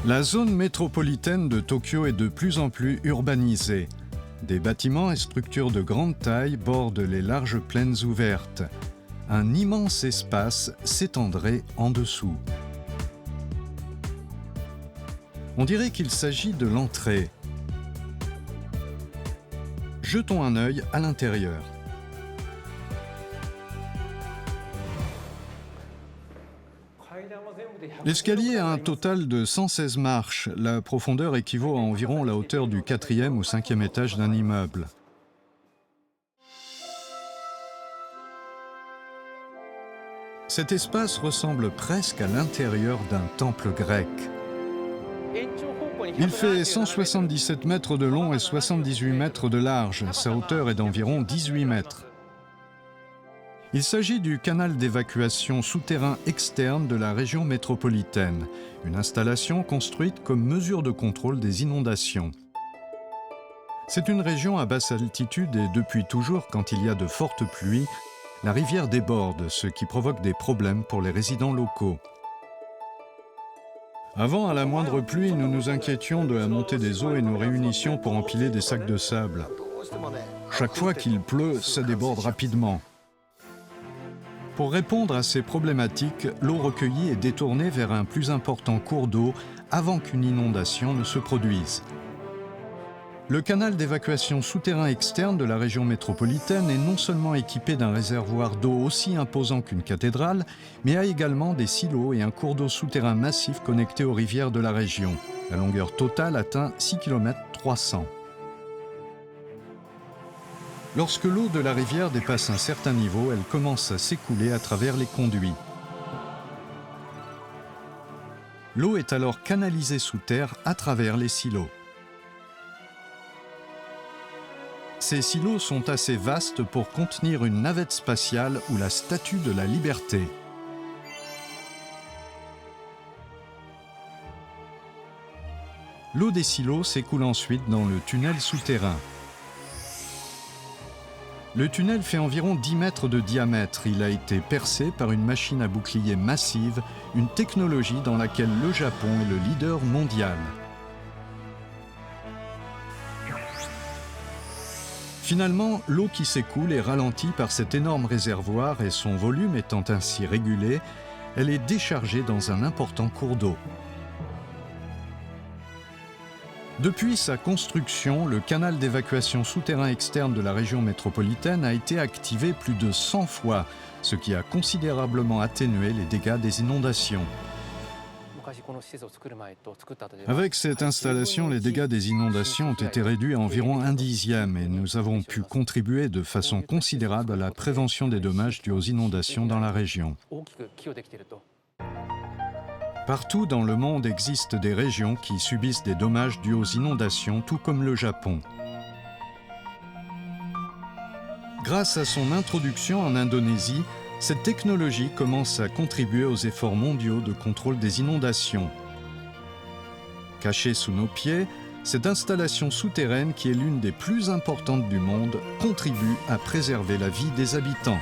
La zone métropolitaine de Tokyo est de plus en plus urbanisée. Des bâtiments et structures de grande taille bordent les larges plaines ouvertes. Un immense espace s'étendrait en dessous. On dirait qu'il s'agit de l'entrée. Jetons un œil à l'intérieur. L'escalier a un total de 116 marches. La profondeur équivaut à environ la hauteur du 4e ou 5e étage d'un immeuble. Cet espace ressemble presque à l'intérieur d'un temple grec. Il fait 177 mètres de long et 78 mètres de large. Sa hauteur est d'environ 18 mètres. Il s'agit du canal d'évacuation souterrain externe de la région métropolitaine, une installation construite comme mesure de contrôle des inondations. C'est une région à basse altitude et depuis toujours, quand il y a de fortes pluies, la rivière déborde, ce qui provoque des problèmes pour les résidents locaux. Avant, à la moindre pluie, nous nous inquiétions de la montée des eaux et nous réunissions pour empiler des sacs de sable. Chaque fois qu'il pleut, ça déborde rapidement. Pour répondre à ces problématiques, l'eau recueillie est détournée vers un plus important cours d'eau avant qu'une inondation ne se produise. Le canal d'évacuation souterrain externe de la région métropolitaine est non seulement équipé d'un réservoir d'eau aussi imposant qu'une cathédrale, mais a également des silos et un cours d'eau souterrain massif connecté aux rivières de la région. La longueur totale atteint 6 km 300. Lorsque l'eau de la rivière dépasse un certain niveau, elle commence à s'écouler à travers les conduits. L'eau est alors canalisée sous terre à travers les silos. Ces silos sont assez vastes pour contenir une navette spatiale ou la Statue de la Liberté. L'eau des silos s'écoule ensuite dans le tunnel souterrain. Le tunnel fait environ 10 mètres de diamètre. Il a été percé par une machine à bouclier massive, une technologie dans laquelle le Japon est le leader mondial. Finalement, l'eau qui s'écoule est ralentie par cet énorme réservoir et son volume étant ainsi régulé, elle est déchargée dans un important cours d'eau. Depuis sa construction, le canal d'évacuation souterrain externe de la région métropolitaine a été activé plus de 100 fois, ce qui a considérablement atténué les dégâts des inondations. Avec cette installation, les dégâts des inondations ont été réduits à environ 1/10 et nous avons pu contribuer de façon considérable à la prévention des dommages dus aux inondations dans la région. Partout dans le monde existent des régions qui subissent des dommages dus aux inondations, tout comme le Japon. Grâce à son introduction en Indonésie, cette technologie commence à contribuer aux efforts mondiaux de contrôle des inondations. Cachée sous nos pieds, cette installation souterraine, qui est l'une des plus importantes du monde, contribue à préserver la vie des habitants.